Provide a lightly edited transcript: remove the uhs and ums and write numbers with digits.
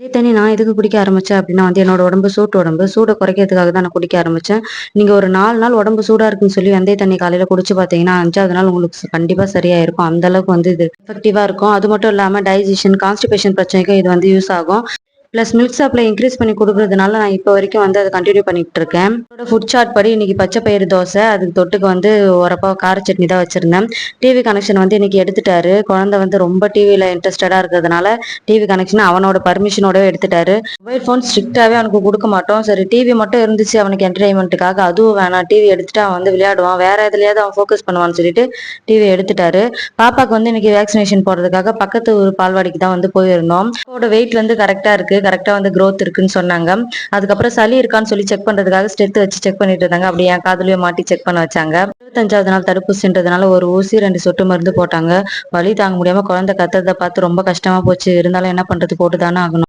அதே தண்ணி நான் எதுக்கு குடிக்க ஆரம்பிச்சேன் அப்படின்னா வந்து என்னோட உடம்பு சூட்டை குறைக்கிறதுக்காக தான் நான் குடிக்க ஆரம்பிச்சேன். நீங்க ஒரு 4 நாள் உடம்பு சூடா இருக்குன்னு சொல்லி வெந்தய தண்ணி காலையில குடிச்சு பார்த்தீங்கன்னா, 5வது நாள் உங்களுக்கு கண்டிப்பா சரியாயிருக்கும். அந்த அளவுக்கு வந்து இது எஃபெக்டிவா இருக்கும். அது மட்டும் இல்லாம டைஜஷன், கான்ஸ்டிபேஷன் பிரச்சனைக்கும் இது வந்து யூஸ் ஆகும். பிளஸ் மில்க் சப்ளை இன்க்ரீஸ் பண்ணி குடுக்குறதுனால நான் இப்போ வரைக்கும் வந்து அத கன்டின்யூ பண்ணிட்டு இருக்கேன். என்னோட ஃபுட் சார்ட் படி இன்னைக்கு பச்சை பயிறு தோசை, அதுக்கு தொட்டுக்க வந்து ஒரப்பா கார சட்னி தான் வச்சிருந்தேன். டிவி கனெக்ஷன் வந்து இன்னைக்கு எடுத்துட்டாரு. குழந்தை வந்து ரொம்ப டிவில இன்ட்ரெஸ்டடா இருக்கிறதுனால டிவி கனெக்ஷன் அவனோட பர்மிஷனோடவே எடுத்துட்டாரு. மொபைல் ஃபோன் ஸ்ட்ரிக்டாவே அவனுக்கு குடுக்க மாட்டோம். சரி டிவி மட்டும் இருந்துச்சு அவனுக்கு என்டர்டெயின்மெண்ட்டுக்காக, அதுவும் வேணாம். டிவி எடுத்துட்டு அவன் வந்து விளையாடுவான். வேற எதுலயாவது அவன் ஃபோக்கஸ் பண்ணுவான்னு சொல்லிட்டு டிவி எடுத்துட்டாரு. பாப்பாக்கு வந்து இன்னைக்கு வேக்சினேஷன் போடுறதுக்காக பக்கத்து ஊர் பால்வாடிக்கு தான் வந்து போயிருந்தோம். பாப்பாவோட வெயிட் வந்து கரெக்டா இருக்கு. கரெக்டா வந்து growth இருக்குன்னு சொன்னாங்க. அதுக்கப்புறம் சளி இருக்கான்னு சொல்லி செக் பண்றதுக்காக ஸ்டெத் வச்சு செக் பண்ணிட்டு இருந்தாங்க. அப்படி என் காதுலயும் மாட்டி செக் பண்ண வச்சாங்க. 25வது நாள் தடுப்பூசின்றதுனால ஒரு ஊசி 2 சொட்டு மருந்து போட்டாங்க. வலி தாங்க முடியாம குழந்தை கத்துறத பார்த்து ரொம்ப கஷ்டமா போச்சு. இருந்தாலும் என்ன பண்றது, போட்டுதானே ஆகணும்.